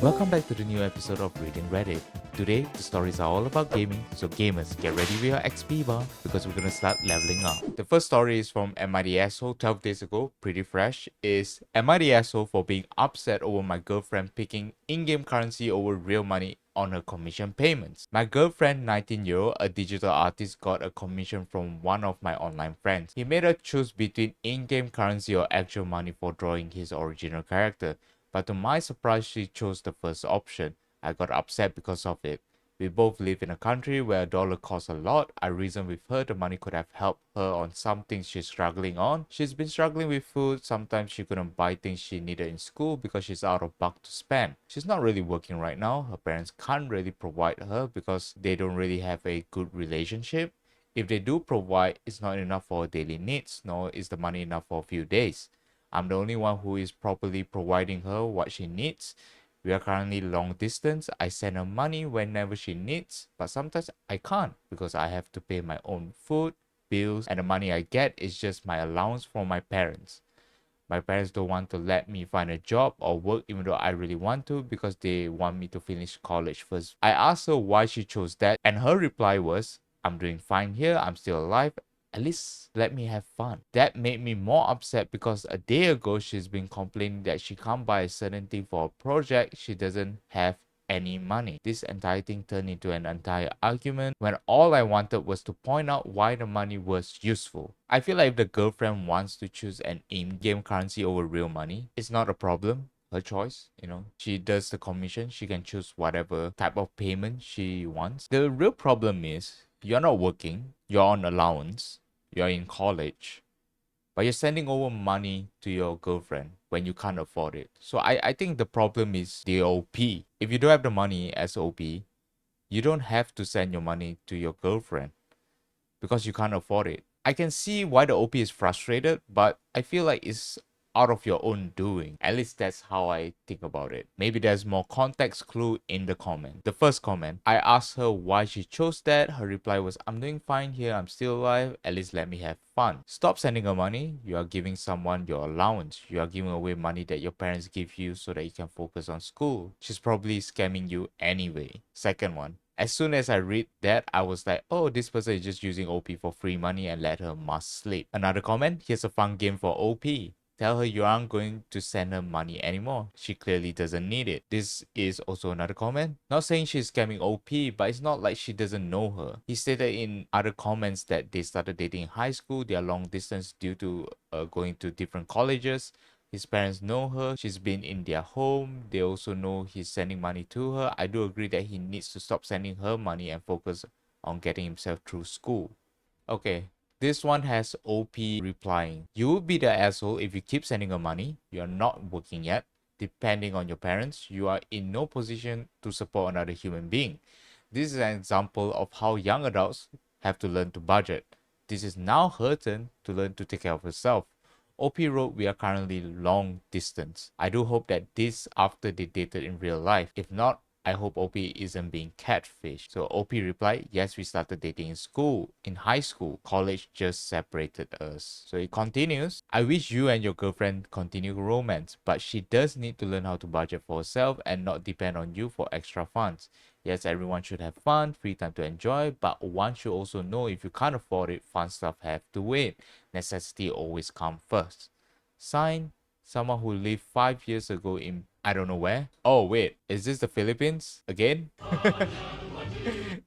Welcome back to the new episode of Reading Reddit. Today, the stories are all about gaming, so gamers, get ready with your XP bar because we're gonna start leveling up. The first story is from MIDSO 12 days ago, pretty fresh, is MIDSO for being upset over my girlfriend picking in-game currency over real money on her commission payments. My girlfriend, 19-year-old, a digital artist, got a commission from one of my online friends. He made her choose between in-game currency or actual money for drawing his original character. But to my surprise, she chose the first option. I got upset because of it. We both live in a country where a dollar costs a lot. I reasoned with her the money could have helped her on some things she's struggling on. She's been struggling with food. Sometimes she couldn't buy things she needed in school because she's out of buck to spend. She's not really working right now. Her parents can't really provide her because they don't really have a good relationship. If they do provide, it's not enough for her daily needs, nor is the money enough for a few days. I'm the only one who is properly providing her what she needs. We are currently long distance. I send her money whenever she needs, but sometimes I can't because I have to pay my own food, bills, and the money I get is just my allowance from my parents. My parents don't want to let me find a job or work even though I really want to because they want me to finish college first. I asked her why she chose that, and her reply was, I'm doing fine here, I'm still alive, at least let me have fun. That made me more upset because a day ago she's been complaining that she can't buy a certain thing for a project she doesn't have any money. This entire thing turned into an entire argument when all I wanted was to point out why the money was useful. I feel like if the girlfriend wants to choose an in-game currency over real money, it's not a problem. Her choice, she does the commission, she can choose whatever type of payment she wants. The real problem is you're not working, you're on allowance, you're in college, but you're sending over money to your girlfriend when you can't afford it. So I think the problem is the OP. If you don't have the money as OP, you don't have to send your money to your girlfriend because you can't afford it. I can see why the OP is frustrated, but I feel like it's out of your own doing. At least that's how I think about it. Maybe there's more context clue in the comment. The first comment, I asked her why she chose that. Her reply was, I'm doing fine here, I'm still alive, at least let me have fun. Stop sending her money. You are giving someone your allowance. You are giving away money that your parents give you so that you can focus on school. She's probably scamming you anyway. Second one, as soon as I read that, I was like, oh, this person is just using OP for free money and let her must sleep. Another comment, here's a fun game for OP. Tell her you aren't going to send her money anymore. She clearly doesn't need it. This is also another comment. Not saying she's scamming OP, but it's not like she doesn't know her. He stated in other comments that they started dating in high school. They are long distance due to going to different colleges. His parents know her. She's been in their home. They also know he's sending money to her. I do agree that he needs to stop sending her money and focus on getting himself through school. Okay, this one has OP replying. You would be the asshole if you keep sending her money. You're not working yet. Depending on your parents, you are in no position to support another human being. This is an example of how young adults have to learn to budget. This is now her turn to learn to take care of herself. OP wrote, we are currently long distance. I do hope that this after they dated in real life. If not, I hope OP isn't being catfished. So OP replied, yes, we started dating in school, in high school. College just separated us. So it continues, I wish you and your girlfriend continue romance, but she does need to learn how to budget for herself and not depend on you for extra funds. Yes, everyone should have fun, free time to enjoy, but one should also know if you can't afford it, fun stuff have to wait. Necessity always comes first. Sign, someone who lived 5 years ago in I don't know where. Oh wait, is this the Philippines again?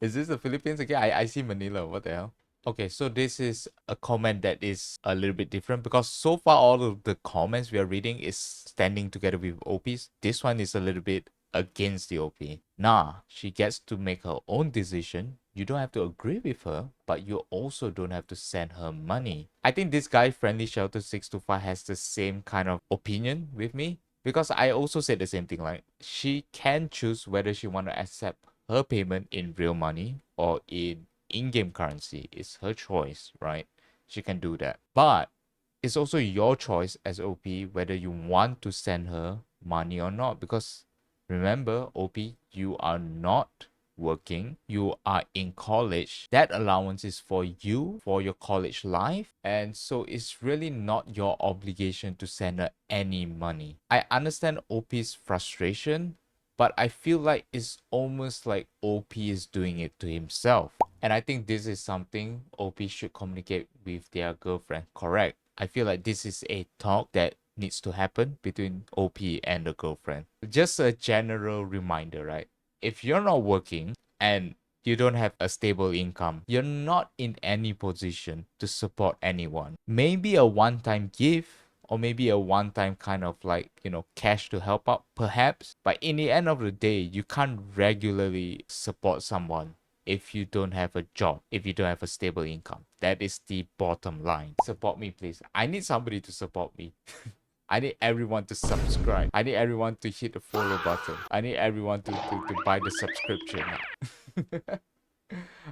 Is this the Philippines again? I see Manila. What the hell? Okay, so this is a comment that is a little bit different because so far all of the comments we are reading is standing together with OPs. This one is a little bit against the OP. Nah, she gets to make her own decision. You don't have to agree with her, but you also don't have to send her money. I think this guy, Friendly Shelter 625, has the same kind of opinion with me because I also said the same thing. Like, she can choose whether she want to accept her payment in real money or in-game currency. It's her choice, right? She can do that. But it's also your choice as OP whether you want to send her money or not. Because remember, OP, you are not working, you are in college. That allowance is for you, for your college life. And so it's really not your obligation to send her any money. I understand OP's frustration, but I feel like it's almost like OP is doing it to himself. And I think this is something OP should communicate with their girlfriend. Correct. I feel like this is a talk that needs to happen between OP and the girlfriend. Just a general reminder, right? If you're not working and you don't have a stable income, you're not in any position to support anyone. Maybe a one-time gift or maybe a one-time kind of like, cash to help out perhaps. But in the end of the day, you can't regularly support someone if you don't have a job, if you don't have a stable income. That is the bottom line. Support me, please. I need somebody to support me. I need everyone to subscribe. I need everyone to hit the follow button. I need everyone to buy the subscription.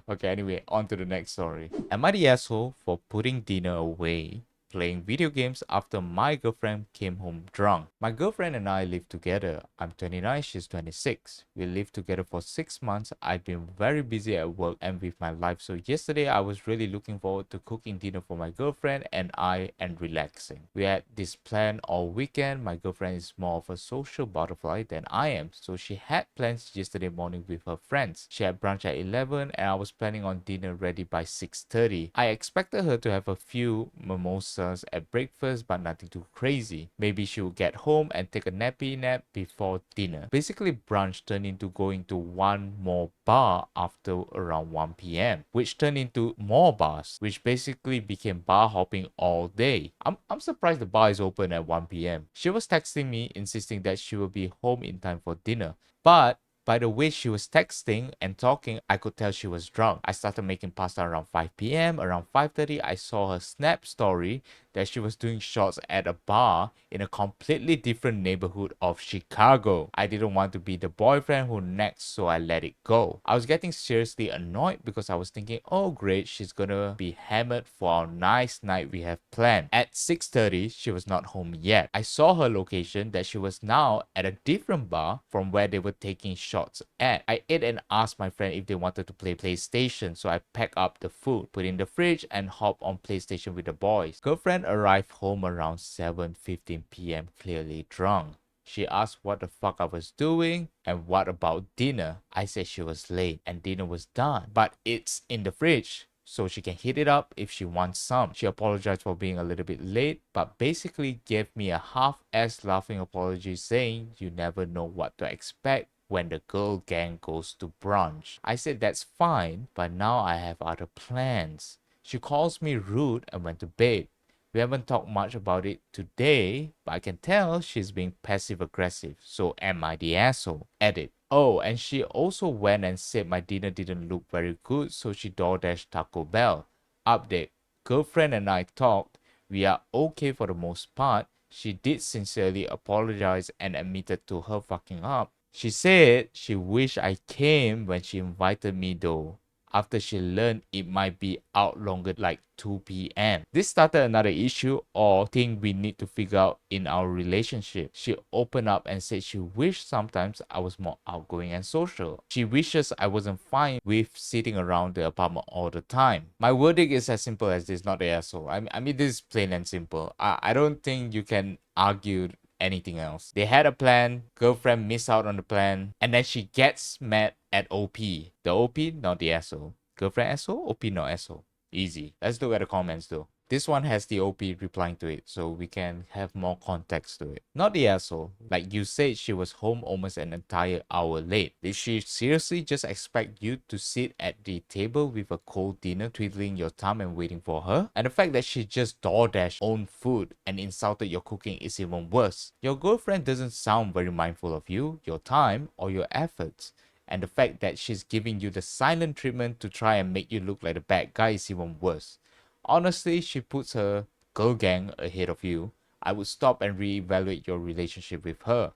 Okay, anyway, on to the next story. Am I the asshole for putting dinner away, playing video games after my girlfriend came home drunk? My girlfriend and I live together. I'm 29, she's 26. We lived together for 6 months. I've been very busy at work and with my life, so yesterday I was really looking forward to cooking dinner for my girlfriend and I and relaxing. We had this plan all weekend. My girlfriend is more of a social butterfly than I am, so she had plans yesterday morning with her friends. She had brunch at 11 and I was planning on dinner ready by 6:30. I expected her to have a few mimosas at breakfast, but nothing too crazy. Maybe she would get home and take a nappy nap before dinner. Basically, brunch turned into going to one more bar after around 1 p.m., which turned into more bars, which basically became bar hopping all day. I'm surprised the bar is open at 1 p.m. She was texting me insisting that she will be home in time for dinner, but by the way she was texting and talking, I could tell she was drunk. I started making pasta around 5 p.m. Around 5:30, I saw her snap story that she was doing shots at a bar in a completely different neighborhood of Chicago. I didn't want to be the boyfriend who next, so I let it go. I was getting seriously annoyed because I was thinking, oh great, she's gonna be hammered for our nice night we have planned. At 6:30, she was not home yet. I saw her location that she was now at a different bar from where they were taking shots at. I ate and asked my friend if they wanted to play PlayStation, so I packed up the food, put in the fridge and hopped on PlayStation with the boys. Girlfriend arrived home around 7:15 p.m. clearly drunk. She asked what the fuck I was doing and what about dinner. I said she was late and dinner was done, but it's in the fridge, so she can heat it up if she wants some. She apologized for being a little bit late, but basically gave me a half-assed laughing apology saying you never know what to expect when the girl gang goes to brunch. I said that's fine, but now I have other plans. She calls me rude and went to bed. We haven't talked much about it today, but I can tell she's being passive aggressive. So am I the asshole? Edit. Oh, and she also went and said my dinner didn't look very good, so she DoorDash Taco Bell. Update. Girlfriend and I talked. We are okay for the most part. She did sincerely apologize and admitted to her fucking up. She said she wished I came when she invited me though, after she learned it might be out longer like 2 p.m. This started another issue or thing we need to figure out in our relationship. She opened up and said she wished sometimes I was more outgoing and social. She wishes I wasn't fine with sitting around the apartment all the time. My verdict is as simple as this, not the asshole. I mean this is plain and simple. I don't think you can argue anything else. They had a plan, girlfriend missed out on the plan, and then she gets mad at OP. The OP, not the asshole. Girlfriend asshole, OP not asshole. Easy. Let's look at the comments though. This one has the OP replying to it, so we can have more context to it. Not the asshole. Like you said, she was home almost an entire hour late. Did she seriously just expect you to sit at the table with a cold dinner, twiddling your thumb and waiting for her? And the fact that she just DoorDash own food and insulted your cooking is even worse. Your girlfriend doesn't sound very mindful of you, your time, or your efforts. And the fact that she's giving you the silent treatment to try and make you look like the bad guy is even worse. Honestly, she puts her girl gang ahead of you. I would stop and reevaluate your relationship with her.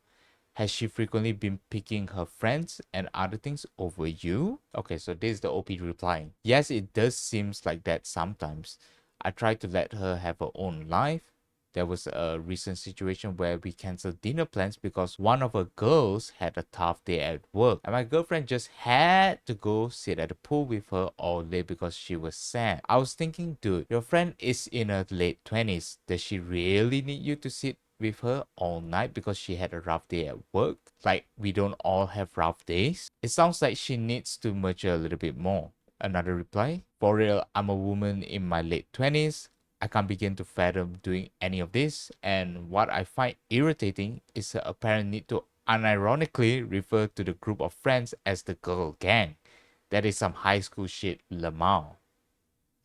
Has she frequently been picking her friends and other things over you? Okay, so this is the OP replying. Yes, it does seems like that sometimes. I try to let her have her own life. There was a recent situation where we canceled dinner plans because one of her girls had a tough day at work. And my girlfriend just had to go sit at the pool with her all day because she was sad. I was thinking, dude, your friend is in her late 20s. Does she really need you to sit with her all night because she had a rough day at work. Like, we don't all have rough days. It sounds like she needs to mature a little bit more. Another reply, for real, I'm a woman in my late 20s. I can't begin to fathom doing any of this. And what I find irritating is her apparent need to unironically refer to the group of friends as the girl gang. That is some high school shit, Lamau.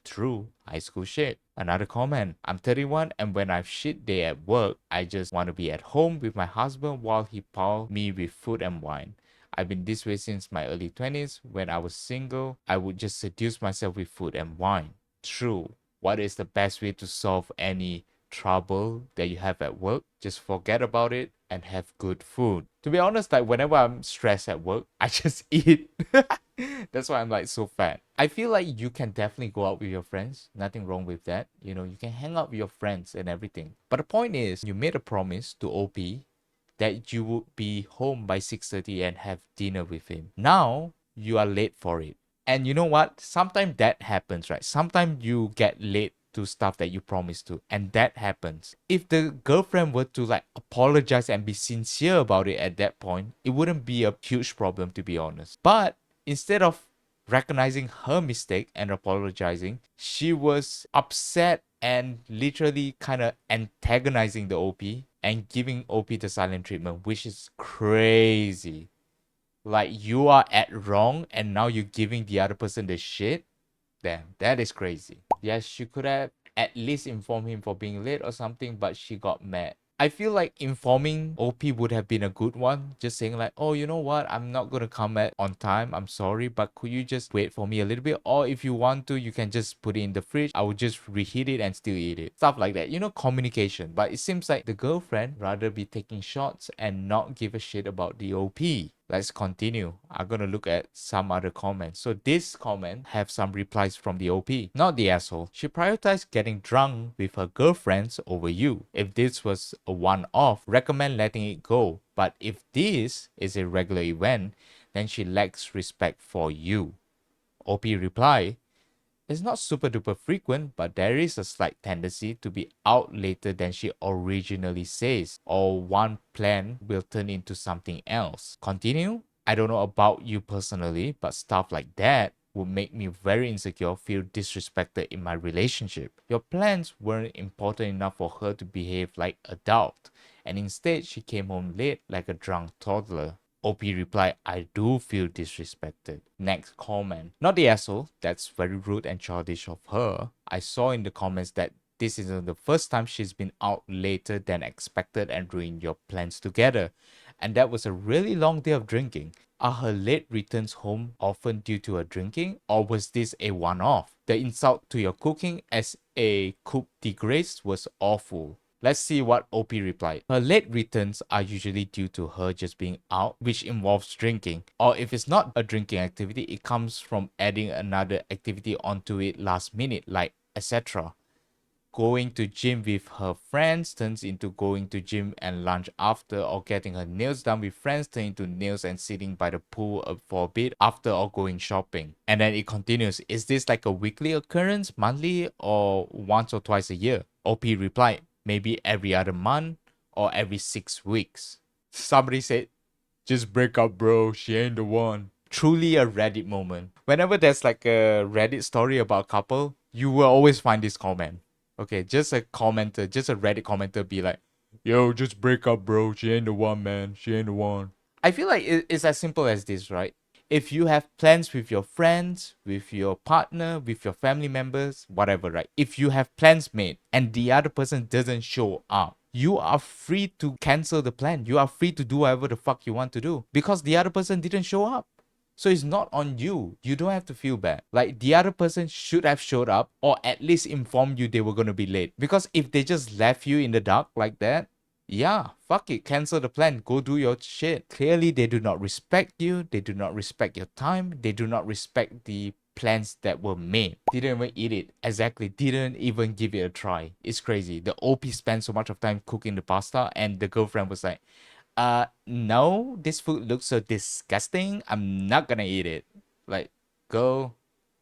True, high school shit. Another comment. I'm 31 and when I've shit day at work, I just want to be at home with my husband while he pile me with food and wine. I've been this way since my early 20s. When I was single, I would just seduce myself with food and wine. True. What is the best way to solve any trouble that you have at work? Just forget about it and have good food. To be honest, like whenever I'm stressed at work, I just eat. That's why I'm like so fat. I feel like you can definitely go out with your friends. Nothing wrong with that. You know, you can hang out with your friends and everything. But the point is, you made a promise to OP that you would be home by 6:30 and have dinner with him. Now, you are late for it. And you know what? Sometimes that happens, right? Sometimes you get late to stuff that you promised to, and that happens. If the girlfriend were to like apologize and be sincere about it at that point, it wouldn't be a huge problem, to be honest. But instead of recognizing her mistake and apologizing, she was upset and literally kind of antagonizing the OP and giving OP the silent treatment, which is crazy. Like, you are at wrong and now you're giving the other person the shit. Damn, that is crazy. Yes, she could have at least informed him for being late or something, but she got mad. I feel like informing OP would have been a good one. Just saying like, oh, you know what? I'm not going to come at on time. I'm sorry, but could you just wait for me a little bit? Or if you want to, you can just put it in the fridge. I will just reheat it and still eat it. Stuff like that. You know, communication. But it seems like the girlfriend rather be taking shots and not give a shit about the OP. Let's continue. I'm gonna look at some other comments. So this comment have some replies from the OP. Not the asshole. She prioritized getting drunk with her girlfriends over you. If this was a one-off, recommend letting it go. But if this is a regular event, then she lacks respect for you. OP reply, it's not super duper frequent, but there is a slight tendency to be out later than she originally says, or one plan will turn into something else. Continue? I don't know about you personally, but stuff like that would make me very insecure, feel disrespected in my relationship. Your plans weren't important enough for her to behave like adult, and instead she came home late like a drunk toddler. OP replied, I do feel disrespected. Next comment. Not the asshole, that's very rude and childish of her. I saw in the comments that this isn't the first time she's been out later than expected and ruined your plans together. And that was a really long day of drinking. Are her late returns home often due to her drinking, or was this a one-off? The insult to your cooking as a coup de grace was awful. Let's see what OP replied. Her late returns are usually due to her just being out, which involves drinking. Or if it's not a drinking activity, it comes from adding another activity onto it last minute, like etc. Going to gym with her friends turns into going to gym and lunch after, or getting her nails done with friends turn into nails and sitting by the pool for a bit after, or going shopping. And then it continues. Is this like a weekly occurrence, monthly, or once or twice a year? OP replied, maybe every other month or every 6 weeks. Somebody said, just break up, bro. She ain't the one. Truly a Reddit moment. Whenever there's like a Reddit story about a couple, you will always find this comment. Okay, just a commenter, just a Reddit commenter be like, yo, just break up, bro. She ain't the one, man. She ain't the one. I feel like it's as simple as this, right? If you have plans with your friends, with your partner, with your family members, whatever, right? If you have plans made and the other person doesn't show up, you are free to cancel the plan. You are free to do whatever the fuck you want to do because the other person didn't show up. So it's not on you. You don't have to feel bad. Like, the other person should have showed up or at least informed you they were going to be late. Because if they just left you in the dark like that, yeah, fuck it. Cancel the plan. Go do your shit. Clearly, they do not respect you. They do not respect your time. They do not respect the plans that were made. Didn't even eat it. Exactly. Didn't even give it a try. It's crazy. The OP spent so much of time cooking the pasta and the girlfriend was like, no, this food looks so disgusting. I'm not gonna eat it. Like, go.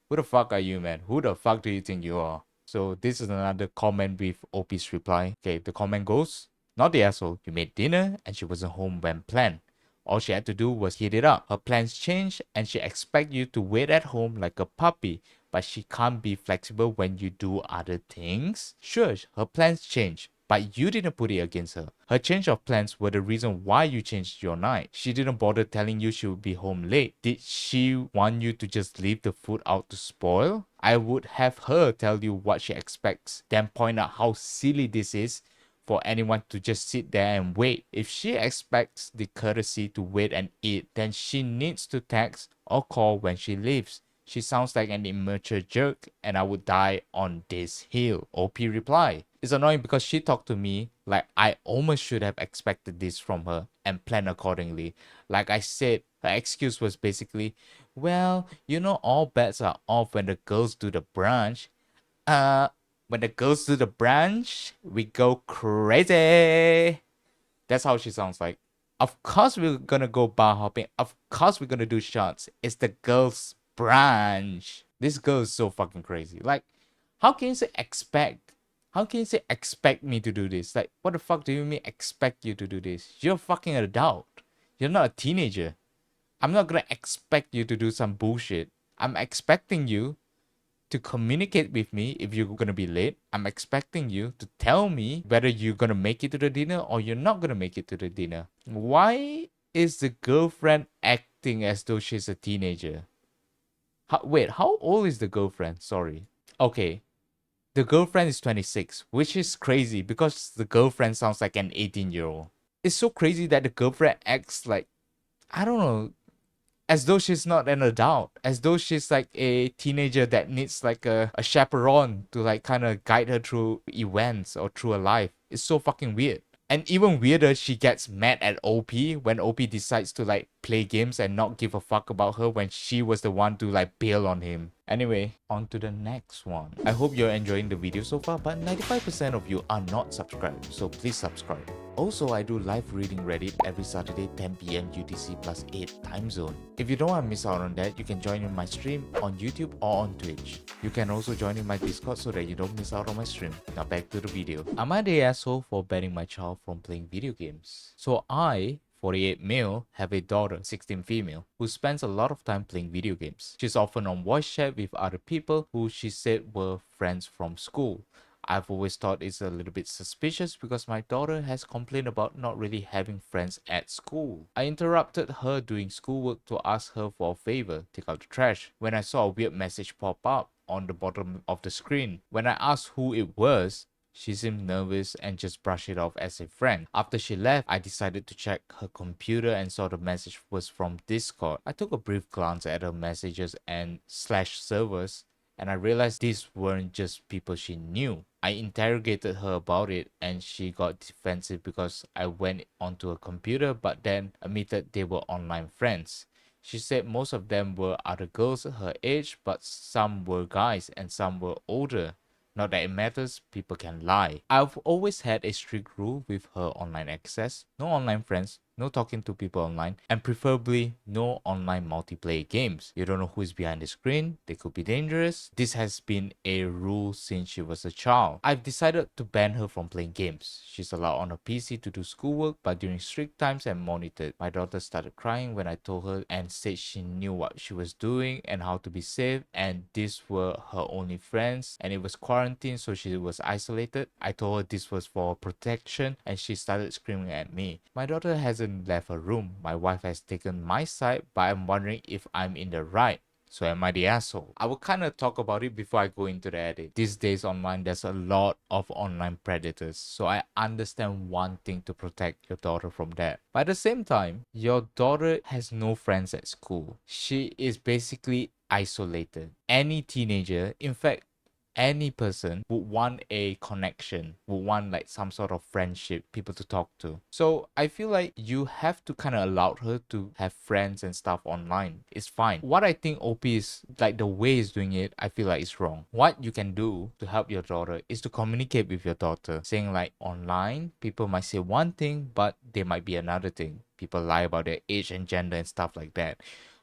Who the fuck are you, man? Who the fuck do you think you are? So this is another comment with OP's reply. Okay, the comment goes, Not the asshole. You made dinner and she wasn't home when planned. All she had to do was heat it up. Her plans changed and she expects you to wait at home like a puppy, but she can't be flexible when you do other things. Sure, her plans changed, but you didn't put it against her. Her change of plans were the reason why you changed your night. She didn't bother telling you she would be home late. Did she want you to just leave the food out to spoil? I would have her tell you what she expects, then point out how silly this is for anyone to just sit there and wait. If she expects the courtesy to wait and eat, then she needs to text or call when she leaves. She sounds like an immature jerk and I would die on this hill. OP reply. It's annoying because she talked to me like I almost should have expected this from her and planned accordingly. Like I said, her excuse was basically, well, you know all bets are off when the girls do the brunch. Uh, when the girls do the brunch, we go crazy. That's how she sounds like. Of course we're gonna go bar hopping. Of course we're gonna do shots. It's the girls' brunch. This girl is so fucking crazy. Like, how can you say expect? How can you say expect me to do this? Like, what the fuck do you mean expect you to do this? You're a fucking adult. You're not a teenager. I'm not gonna expect you to do some bullshit. I'm expecting you to communicate with me if you're gonna be late. I'm expecting you to tell me whether you're gonna make it to the dinner or you're not gonna make it to the dinner. Why is the girlfriend acting as though she's a teenager? Wait, how old is the girlfriend? Sorry. Okay, the girlfriend is 26, which is crazy because the girlfriend sounds like an 18-year-old. It's so crazy that the girlfriend acts like, I don't know, as though she's not an adult, as though she's like a teenager that needs like a chaperone to like kind of guide her through events or through her life. It's so fucking weird. And even weirder, she gets mad at OP when OP decides to like play games and not give a fuck about her when she was the one to like bail on him. Anyway, on to the next one. I hope you're enjoying the video so far, but 95% of you are not subscribed, so please subscribe. Also, I do live reading Reddit every Saturday 10 PM UTC plus 8 time zone. If you don't want to miss out on that, you can join in my stream on YouTube or on Twitch. You can also join in my Discord so that you don't miss out on my stream. Now back to the video. Am I the asshole for banning my child from playing video games? So I, 48 male, have a daughter, 16 female, who spends a lot of time playing video games. She's often on voice chat with other people who she said were friends from school. I've always thought it's a little bit suspicious because my daughter has complained about not really having friends at school. I interrupted her doing schoolwork to ask her for a favor, take out the trash, when I saw a weird message pop up on the bottom of the screen. When I asked who it was, she seemed nervous and just brushed it off as a friend. After she left, I decided to check her computer and saw the message was from Discord. I took a brief glance at her messages and slash servers, and I realized these weren't just people she knew. I interrogated her about it and she got defensive because I went onto her computer but then admitted they were online friends. She said most of them were other girls her age, but some were guys and some were older. Not that it matters, people can lie. I've always had a strict rule with her online access. No online friends, no talking to people online, and preferably no online multiplayer games. You don't know who is behind the screen, they could be dangerous. This has been a rule since she was a child. I've decided to ban her from playing games. She's allowed on her PC to do schoolwork, but during strict times and monitored. My daughter started crying when I told her and said she knew what she was doing and how to be safe, and these were her only friends, and it was quarantine, so she was isolated. I told her this was for protection and she started screaming at me. My daughter hasn't left her room. My wife has taken my side, but I'm wondering if I'm in the right. So am I the asshole? I will kind of talk about it before I go into the edit. These days online, there's a lot of online predators. So I understand wanting to protect your daughter from that. But at the same time, your daughter has no friends at school. She is basically isolated. Any teenager, in fact, any person would want a connection, would want like some sort of friendship, people to talk to. So I feel like you have to kind of allow her to have friends and stuff online. It's fine. What I think OP is like the way he's doing it, I feel like it's wrong. What you can do to help your daughter is to communicate with your daughter, saying like online, people might say one thing, but they might be another thing. People lie about their age and gender and stuff like that.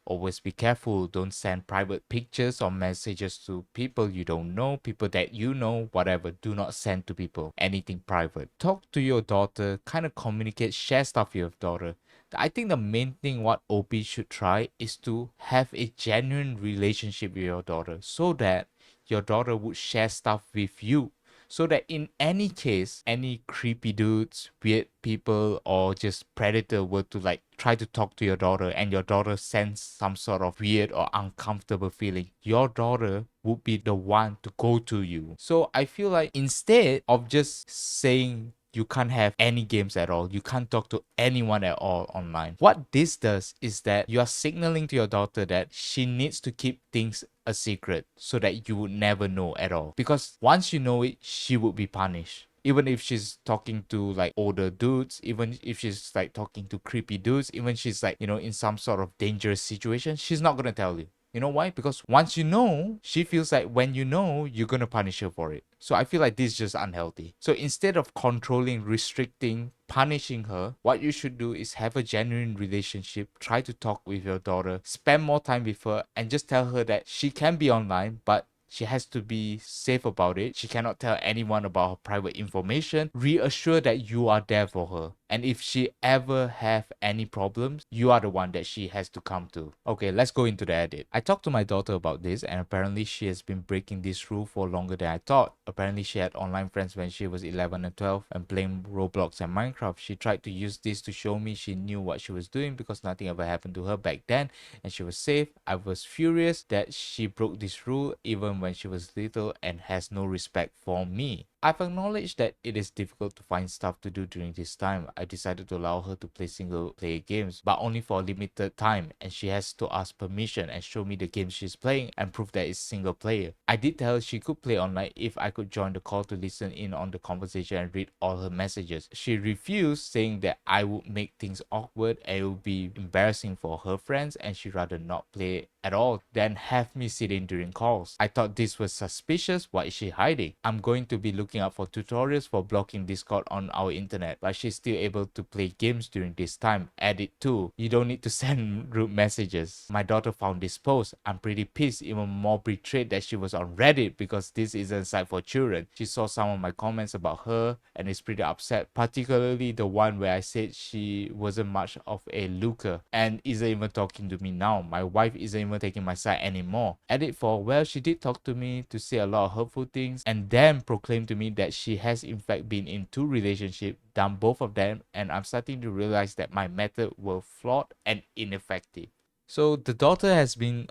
Always be careful. Don't send private pictures or messages to people you don't know, people that you know, whatever. Do not send to people anything private. Talk to your daughter, kind of communicate, share stuff with your daughter. I think the main thing what OP should try is to have a genuine relationship with your daughter so that your daughter would share stuff with you, so that in any case, any creepy dudes, weird people, or just predator were to like try to talk to your daughter and your daughter sense some sort of weird or uncomfortable feeling, your daughter would be the one to go to you. So I feel like instead of just saying you can't have any games at all, you can't talk to anyone at all online, what this does is that you are signaling to your daughter that she needs to keep things a secret so that you would never know at all. Because once you know it, she would be punished. Even if she's talking to like older dudes, even if she's like talking to creepy dudes, even she's like, in some sort of dangerous situation, she's not gonna tell you. You know why? Because once you know, she feels like when you know, you're gonna punish her for it. So I feel like this is just unhealthy. So instead of controlling, restricting, punishing her, what you should do is have a genuine relationship, try to talk with your daughter, spend more time with her, and just tell her that she can be online, but she has to be safe about it. She cannot tell anyone about her private information. Reassure that you are there for her. And if she ever have any problems, you are the one that she has to come to. Okay, let's go into the edit. I talked to my daughter about this, and apparently she has been breaking this rule for longer than I thought. Apparently she had online friends when she was 11 and 12 and playing Roblox and Minecraft. She tried to use this to show me she knew what she was doing because nothing ever happened to her back then and she was safe. I was furious that she broke this rule even when she was little and has no respect for me. I've acknowledged that it is difficult to find stuff to do during this time. I decided to allow her to play single player games, but only for a limited time, and she has to ask permission and show me the games she's playing and prove that it's single player. I did tell her she could play online if I could join the call to listen in on the conversation and read all her messages. She refused, saying that I would make things awkward and it would be embarrassing for her friends and she'd rather not play at all than have me sit in during calls. I thought this was suspicious. What is she hiding? I'm going to be looking out for tutorials for blocking Discord on our internet, but she's still able to play games during this time. Edit 2. You don't need to send rude messages. My daughter found this post. I'm pretty pissed, even more betrayed that she was on Reddit because this isn't a site for children. She saw some of my comments about her and is pretty upset, particularly the one where I said she wasn't much of a looker and isn't even talking to me now. My wife isn't even taking my side anymore. Edit 4. Well, she did talk to me to say a lot of hurtful things and then proclaim to me that she has in fact been in 2 relationships, done both of them, and I'm starting to realize that my method were flawed and ineffective. So the daughter has been,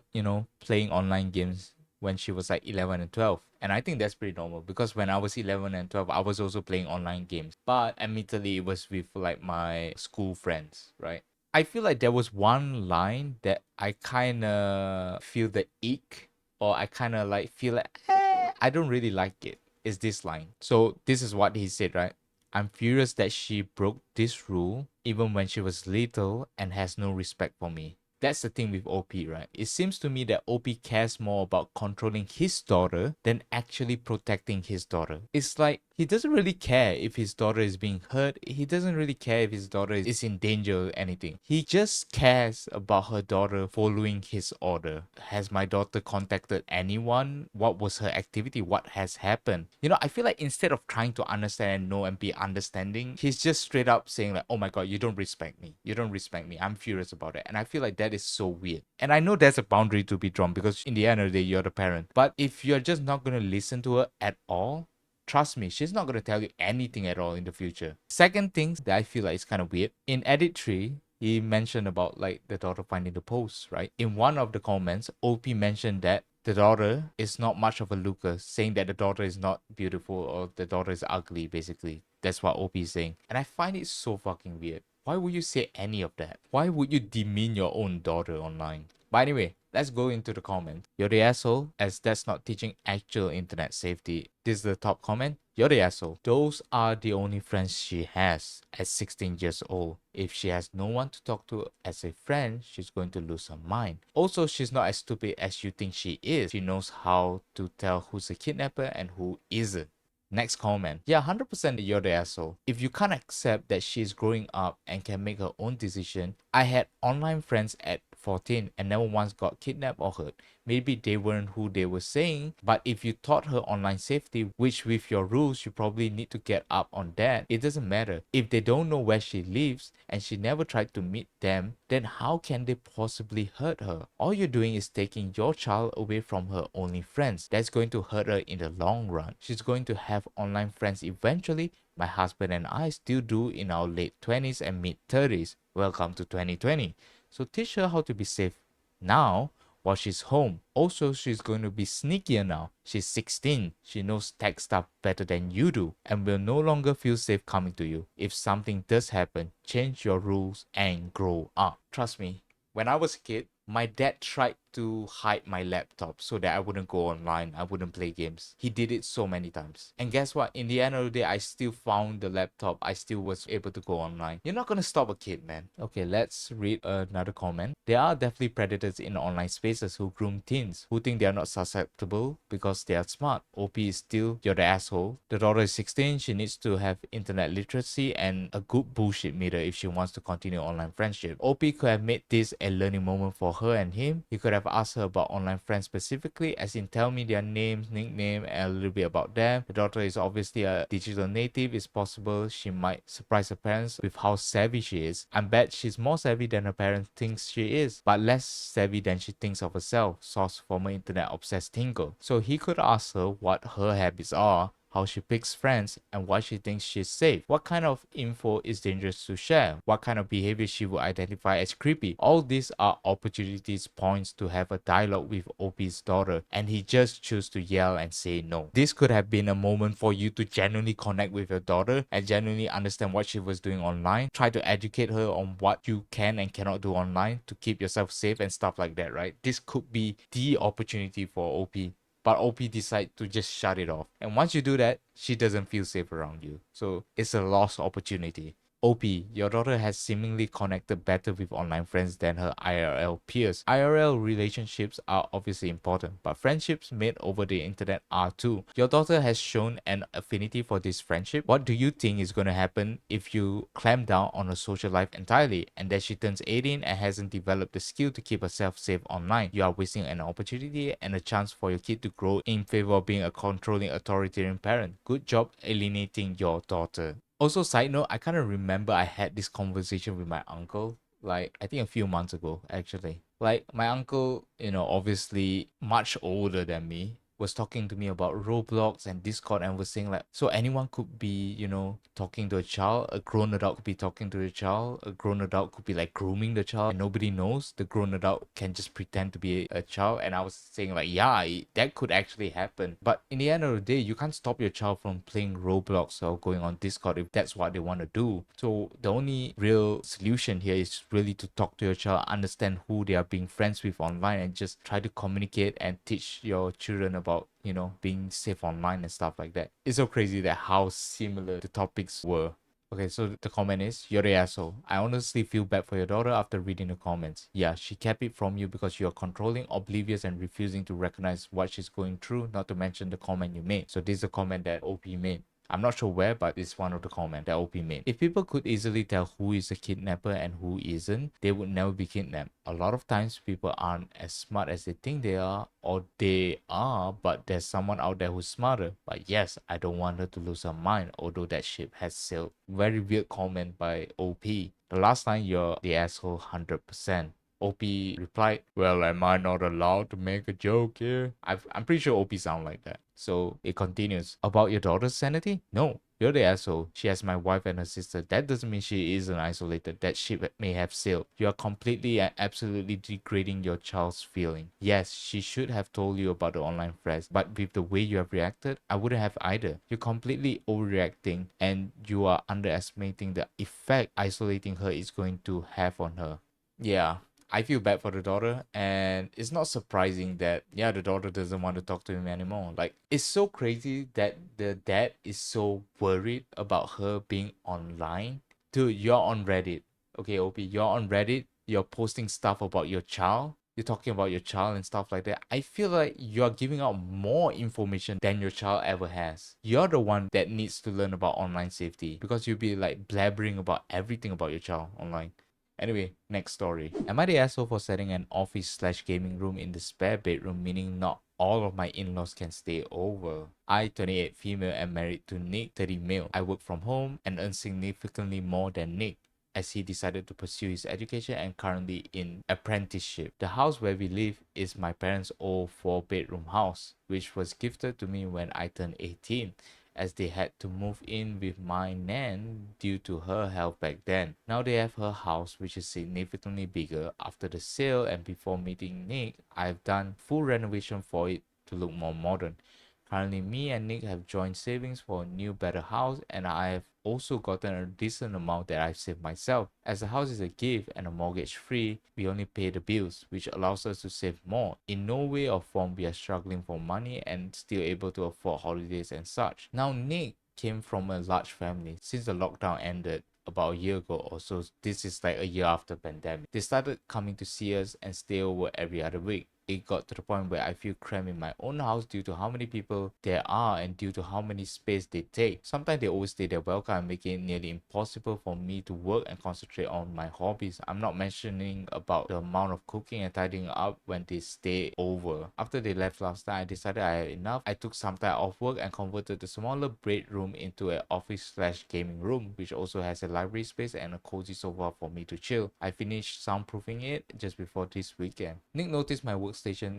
playing online games when she was like 11 and 12. And I think that's pretty normal because when I was 11 and 12, I was also playing online games. But admittedly, it was with like my school friends, right? I feel like there was one line that I kind of feel the ick, or I kind of like feel like, I don't really like it. Is this line. So this is what he said, right? I'm furious that she broke this rule even when she was little and has no respect for me. That's the thing with OP, right? It seems to me that OP cares more about controlling his daughter than actually protecting his daughter. It's like he doesn't really care if his daughter is being hurt. He doesn't really care if his daughter is in danger or anything. He just cares about her daughter following his order. Has my daughter contacted anyone? What was her activity? What has happened? I feel like instead of trying to understand and know and be understanding, he's just straight up saying like, oh my god, you don't respect me. You don't respect me. I'm furious about it. And I feel like that is so weird. And I know there's a boundary to be drawn because in the end of the day, you're the parent. But if you're just not going to listen to her at all, trust me, she's not going to tell you anything at all in the future. Second thing that I feel like is kind of weird. In edit 3, he mentioned about like the daughter finding the post, right? In one of the comments, OP mentioned that the daughter is not much of a looker, saying that the daughter is not beautiful or the daughter is ugly, basically. That's what OP is saying. And I find it so fucking weird. Why would you say any of that? Why would you demean your own daughter online? But anyway, let's go into the comment. You're the asshole, as that's not teaching actual internet safety. This is the top comment. You're the asshole. Those are the only friends she has at 16 years old. If she has no one to talk to as a friend, she's going to lose her mind. Also, she's not as stupid as you think she is. She knows how to tell who's a kidnapper and who isn't. Next comment. Yeah, 100% you're the asshole. If you can't accept that she's growing up and can make her own decision, I had online friends at 14 and never once got kidnapped or hurt. Maybe they weren't who they were saying, but if you taught her online safety, which with your rules you probably need to get up on that, it doesn't matter. If they don't know where she lives and she never tried to meet them, then how can they possibly hurt her? All you're doing is taking your child away from her only friends. That's going to hurt her in the long run. She's going to have online friends eventually. My husband and I still do in our late 20s and mid 30s. Welcome to 2020. So teach her how to be safe now while she's home. Also, she's going to be sneakier now. She's 16. She knows tech stuff better than you do and will no longer feel safe coming to you. If something does happen, change your rules and grow up. Trust me, when I was a kid, my dad tried to hide my laptop so that I wouldn't go online, I wouldn't play games. He did it so many times. And guess what? In the end of the day, I still found the laptop. I still was able to go online. You're not gonna stop a kid, man. Okay, let's read another comment. There are definitely predators in online spaces who groom teens, who think they are not susceptible because they are smart. OP is still, you're the asshole. The daughter is 16. She needs to have internet literacy and a good bullshit meter if she wants to continue online friendship. OP could have made this a learning moment for her and him. He could have asked her about online friends specifically, as in tell me their names, nickname, and a little bit about them. The daughter is obviously a digital native. It's possible she might surprise her parents with how savvy she is. I bet she's more savvy than her parents thinks she is, but less savvy than she thinks of herself. Source former internet obsessed tinker. So he could ask her what her habits are, how she picks friends, and why she thinks she's safe. What kind of info is dangerous to share? What kind of behavior she would identify as creepy? All these are opportunities, points to have a dialogue with OP's daughter, and he just chose to yell and say no. This could have been a moment for you to genuinely connect with your daughter and genuinely understand what she was doing online. Try to educate her on what you can and cannot do online to keep yourself safe and stuff like that, right? This could be the opportunity for OP. But OP decide to just shut it off. And once you do that, she doesn't feel safe around you. So it's a lost opportunity. OP, your daughter has seemingly connected better with online friends than her IRL peers. IRL relationships are obviously important, but friendships made over the internet are too. Your daughter has shown an affinity for this friendship. What do you think is going to happen if you clamp down on her social life entirely and that she turns 18 and hasn't developed the skill to keep herself safe online? You are wasting an opportunity and a chance for your kid to grow in favor of being a controlling authoritarian parent. Good job alienating your daughter. Also, side note, I kind of remember I had this conversation with my uncle, like, I think a few months ago, actually. Like, my uncle, obviously much older than me, was talking to me about Roblox and Discord and was saying, like, so anyone could be, talking to a child, a grown adult could be talking to a child, a grown adult could be like grooming the child, and nobody knows. The grown adult can just pretend to be a child. And I was saying, like, yeah, that could actually happen. But in the end of the day, you can't stop your child from playing Roblox or going on Discord if that's what they want to do. So the only real solution here is really to talk to your child, understand who they are being friends with online, and just try to communicate and teach your children about being safe online and stuff like that. It's so crazy that how similar the topics were. Okay, so the comment is, you're the asshole. I honestly feel bad for your daughter after reading the comments. Yeah, she kept it from you because you're controlling, oblivious, and refusing to recognize what she's going through, not to mention the comment you made. So this is a comment that OP made. I'm not sure where, but it's one of the comments that OP made. If people could easily tell who is a kidnapper and who isn't, they would never be kidnapped. A lot of times people aren't as smart as they think they are, or they are, but there's someone out there who's smarter. But yes, I don't want her to lose her mind, although that ship has sailed. Very weird comment by OP. The last line, you're the asshole 100%. OP replied, well, am I not allowed to make a joke here? I'm pretty sure OP sound like that. So it continues. About your daughter's sanity? No, you're the asshole. She has my wife and her sister. That doesn't mean she isn't isolated. That ship may have sailed. You are completely and absolutely degrading your child's feeling. Yes, she should have told you about the online friends, but with the way you have reacted, I wouldn't have either. You're completely overreacting and you are underestimating the effect isolating her is going to have on her. Yeah, I feel bad for the daughter, and it's not surprising that, yeah, the daughter doesn't want to talk to him anymore. Like, it's so crazy that the dad is so worried about her being online. Dude, you're on Reddit. Okay, OP, you're on Reddit. You're posting stuff about your child. You're talking about your child and stuff like that. I feel like you're giving out more information than your child ever has. You're the one that needs to learn about online safety because you'll be like blabbering about everything about your child online. Anyway, next story. Am I the asshole for setting an office slash gaming room in the spare bedroom, meaning not all of my in-laws can stay over? I, 28 female, am married to Nick, 30 male. I work from home and earn significantly more than Nick, as he decided to pursue his education and currently in apprenticeship. The house where we live is my parents' old 4-bedroom house, which was gifted to me when I turned 18, as they had to move in with my nan due to her health back then. Now they have her house, which is significantly bigger. After the sale and before meeting Nick, I've done full renovation for it to look more modern. Currently, me and Nick have joined savings for a new, better house, and I have also gotten a decent amount that I've saved myself. As the house is a gift and a mortgage free, we only pay the bills, which allows us to save more. In no way or form we are struggling for money and still able to afford holidays and such. Now, Nick came from a large family. Since the lockdown ended about a year ago or so, this is like a year after pandemic, they started coming to see us and stay over every other week. It got to the point where I feel cramped in my own house due to how many people there are and due to how many space they take. Sometimes they overstay their welcome and make it nearly impossible for me to work and concentrate on my hobbies. I'm not mentioning about the amount of cooking and tidying up when they stay over. After they left last night, I decided I had enough. I took some time off work and converted the smaller bedroom into an office slash gaming room, which also has a library space and a cozy sofa for me to chill. I finished soundproofing it just before this weekend. Nick noticed my workstation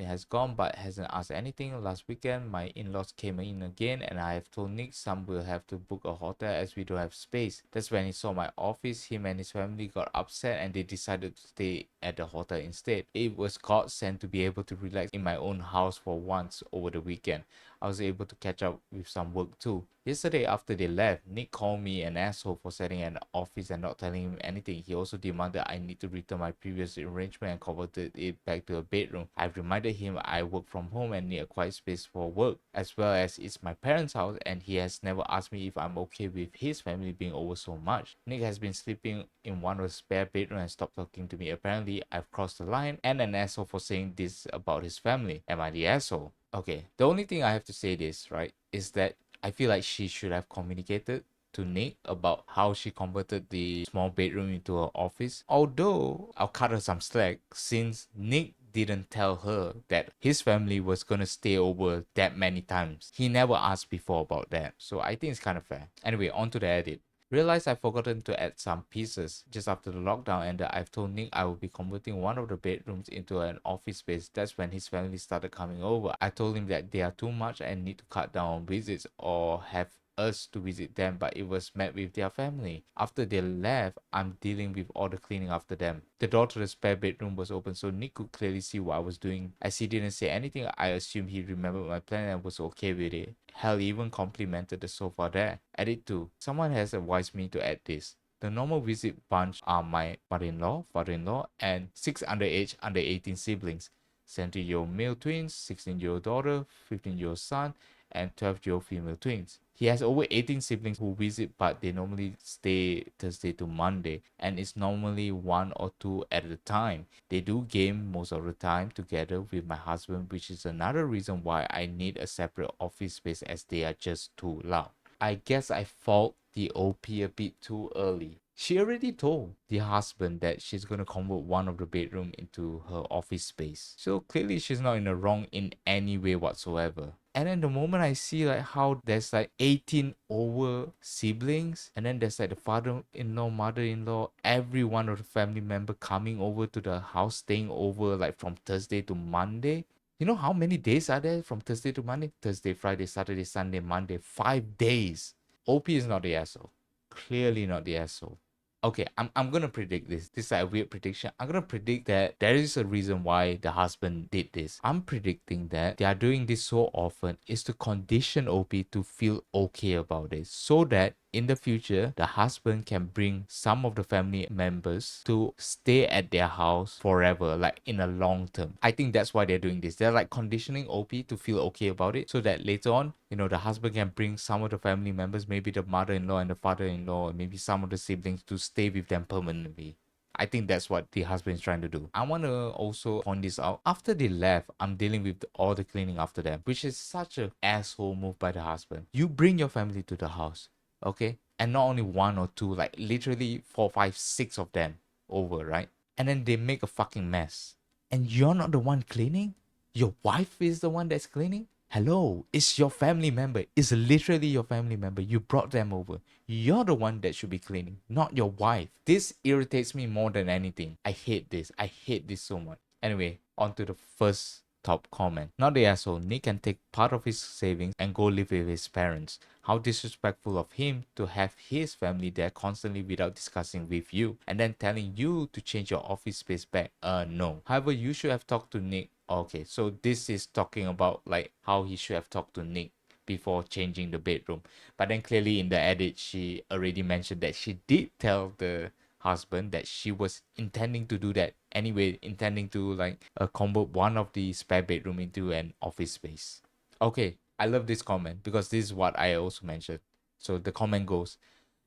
has gone but hasn't asked anything. Last weekend, my in-laws came in again and I have told Nick some will have to book a hotel as we don't have space. That's when he saw my office. Him and his family got upset and they decided to stay at the hotel instead. It was godsend to be able to relax in my own house for once over the weekend. I was able to catch up with some work too. Yesterday after they left, Nick called me an asshole for setting an office and not telling him anything. He also demanded I need to return my previous arrangement and converted it back to a bedroom. I've reminded him I work from home and need a quiet space for work, as well as it's my parents' house and he has never asked me if I'm okay with his family being over so much. Nick has been sleeping in one of the spare bedrooms and stopped talking to me. Apparently, I've crossed the line and an asshole for saying this about his family. Am I the asshole? Okay, the only thing I have to say this, right, is that I feel like she should have communicated to Nick about how she converted the small bedroom into an office. Although I'll cut her some slack since Nick didn't tell her that his family was gonna stay over that many times. He never asked before about that. So I think it's kind of fair. Anyway, on to the edit. Realized I've forgotten to add some pieces. Just after the lockdown ended, I've told Nick I will be converting one of the bedrooms into an office space. That's when his family started coming over. I told him that they are too much and need to cut down on visits or have us to visit them, but it was met with their family. After they left, I'm dealing with all the cleaning after them. The door to the spare bedroom was open so Nick could clearly see what I was doing. As he didn't say anything, I assumed he remembered my plan and was okay with it. Hell, he even complimented the sofa there. Edit 2. Someone has advised me to add this. The normal visit bunch are my mother-in-law, father-in-law, and 6 underage under 18 siblings. 17-year-old male twins, 16-year-old daughter, 15-year-old son, and 12-year-old female twins. He has over 18 siblings who visit, but they normally stay Thursday to Monday, and it's normally one or two at a time. They do game most of the time together with my husband, which is another reason why I need a separate office space as they are just too loud. I guess I fault the OP a bit too early. She already told the husband that she's gonna convert one of the bedroom into her office space. So clearly she's not in the wrong in any way whatsoever. And then the moment I see like how there's like 18 over siblings, and then there's like the father-in-law, mother-in-law, every one of the family member coming over to the house, staying over like from Thursday to Monday. You know how many days are there from Thursday to Monday? Thursday, Friday, Saturday, Sunday, Monday. 5 days. OP is not the asshole. Clearly not the asshole. Okay, I'm gonna predict this. This is like a weird prediction. I'm gonna predict that there is a reason why the husband did this. I'm predicting that they are doing this so often is to condition OP to feel okay about it, so that in the future the husband can bring some of the family members to stay at their house forever, like in a long term. I think that's why they're doing this. They're like conditioning OP to feel okay about it, so that later on, you know, the husband can bring some of the family members, maybe the mother-in-law and the father-in-law, or maybe some of the siblings, to stay with them permanently. I think that's what the husband is trying to do. I want to also point this out. After they left, I'm dealing with all the cleaning after them, which is such an asshole move by the husband. You bring your family to the house, okay? And not only one or two, like literally 4, 5, 6 of them. over, right? And then they make a fucking mess. And you're not the one cleaning? Your wife is the one that's cleaning? Hello, it's your family member. It's literally your family member. You brought them over. You're the one that should be cleaning, not your wife. This irritates me more than anything. I hate this. I hate this so much. Anyway, on to the first top comment. Not the asshole. Nick can take part of his savings and go live with his parents. How disrespectful of him to have his family there constantly without discussing with you and then telling you to change your office space back. No. However, you should have talked to Nick. Okay, so this is talking about like how he should have talked to Nick before changing the bedroom. But then clearly in the edit, she already mentioned that she did tell the husband that she was intending to do that anyway, intending to like convert one of the spare bedroom into an office space. Okay, I love this comment because this is what I also mentioned. So the comment goes,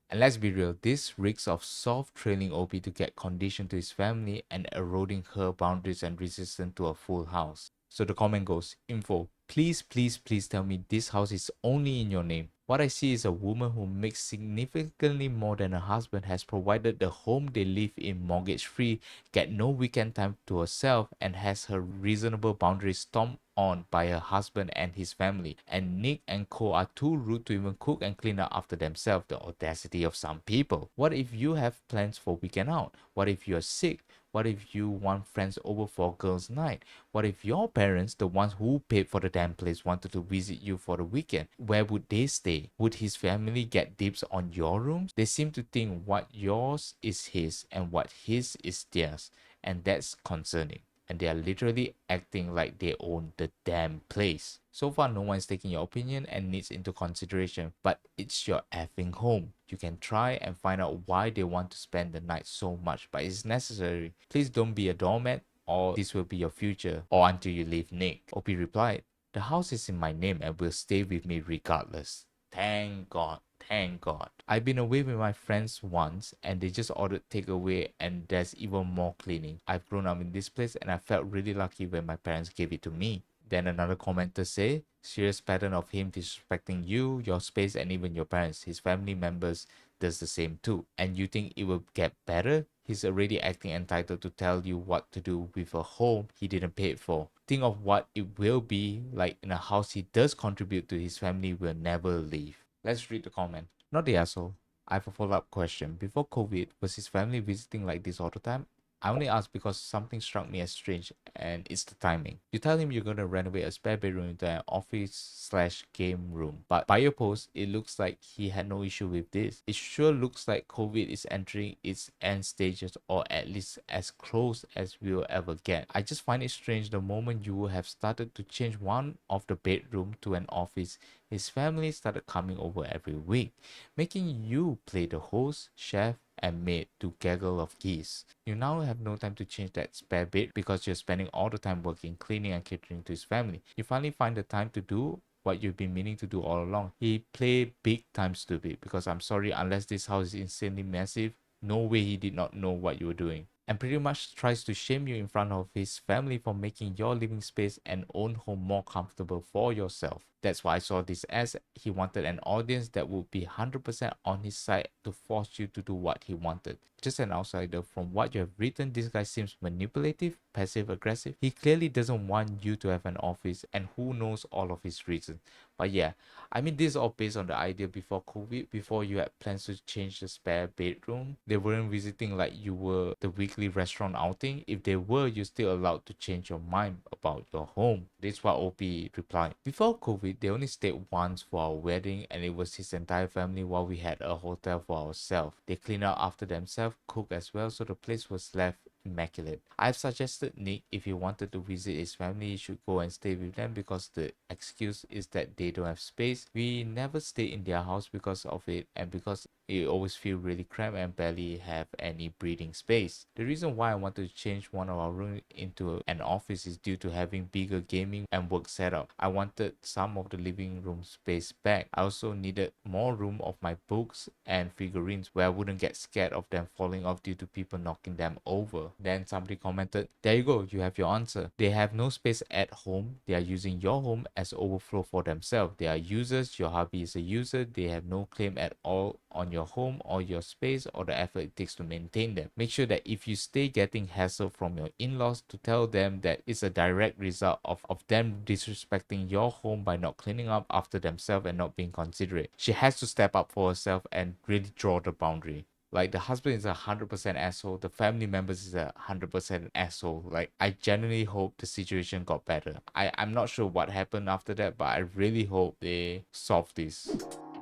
and let's be real, this reeks of soft trailing OP to get conditioned to his family and eroding her boundaries and resistance to a full house. So the comment goes, info, please, please, please tell me this house is only in your name. What I see is a woman who makes significantly more than her husband, has provided the home they live in mortgage free, get no weekend time to herself, and has her reasonable boundaries stomped on by her husband and his family. And Nick and co are too rude to even cook and clean up after themselves. The audacity of some people. What if you have plans for weekend out? What if you're sick? What if you want friends over for girls' night? What if your parents, the ones who paid for the damn place, wanted to visit you for the weekend? Where would they stay? Would his family get dibs on your rooms? They seem to think what yours is his and what his is theirs, and that's concerning. And they are literally acting like they own the damn place. So far, no one's taking your opinion and needs into consideration, but it's your effing home. You can try and find out why they want to spend the night so much, but it's necessary. Please don't be a doormat, or this will be your future, or until you leave Nick. OP replied, the house is in my name and will stay with me regardless. Thank God. Thank God. I've been away with my friends once and they just ordered takeaway and there's even more cleaning. I've grown up in this place and I felt really lucky when my parents gave it to me. Then another commenter say, serious pattern of him disrespecting you, your space and even your parents. His family members does the same too. And you think it will get better? He's already acting entitled to tell you what to do with a home he didn't pay for. Think of what it will be like in a house he does contribute to. His family will never leave. Let's read the comment. Not the asshole. I have a follow-up question. Before COVID, was his family visiting like this all the time? I only asked because something struck me as strange, and it's the timing. You tell him you're gonna renovate a spare bedroom into an office slash game room, but by your post, it looks like he had no issue with this. It sure looks like COVID is entering its end stages, or at least as close as we'll ever get. I just find it strange the moment you have started to change one of the bedroom to an office, his family started coming over every week, making you play the host, chef, and maid to gaggle of geese. You now have no time to change that spare bed because you're spending all the time working, cleaning, and catering to his family. You finally find the time to do what you've been meaning to do all along. He played big time stupid because I'm sorry, unless this house is insanely massive, no way he did not know what you were doing. And pretty much tries to shame you in front of his family for making your living space and own home more comfortable for yourself. That's why I saw this as he wanted an audience that would be 100% on his side to force you to do what he wanted. Just an outsider, from what you have written, this guy seems manipulative, passive aggressive. He clearly doesn't want you to have an office, and who knows all of his reasons. But yeah, I mean, this is all based on the idea before COVID, before you had plans to change the spare bedroom. They weren't visiting like you were the weekly restaurant outing. If they were, you're still allowed to change your mind about your home. This is what OP replied. Before COVID, they only stayed once for our wedding, and it was his entire family while we had a hotel for ourselves. They cleaned up after themselves, cooked as well, so the place was left immaculate. I've suggested Nick, if he wanted to visit his family, he should go and stay with them because the excuse is that they don't have space. We never stay in their house because of it, and because it always feel really cramped and barely have any breathing space. The reason why I wanted to change one of our rooms into an office is due to having bigger gaming and work setup. I wanted some of the living room space back. I also needed more room of my books and figurines where I wouldn't get scared of them falling off due to people knocking them over. Then somebody commented, there you go, you have your answer. They have no space at home. They are using your home as overflow for themselves. They are users. Your hubby is a user. They have no claim at all on your your home or your space or the effort it takes to maintain them. Make sure that if you stay getting hassle from your in-laws, to tell them that it's a direct result of them disrespecting your home by not cleaning up after themselves and not being considerate. She has to step up for herself and really draw the boundary. Like, the husband is 100% asshole, the family members is 100% asshole. Like, I genuinely hope the situation got better. I'm not sure what happened after that, but I really hope they solve this.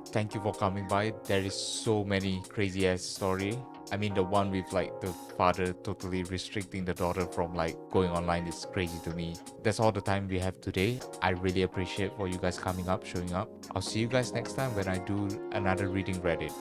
Thank you for coming by. There is so many crazy ass story. I mean, the one with like the father totally restricting the daughter from like going online is crazy to me. That's all the time we have today. I really appreciate for you guys coming up, showing up. I'll see you guys next time when I do another reading Reddit.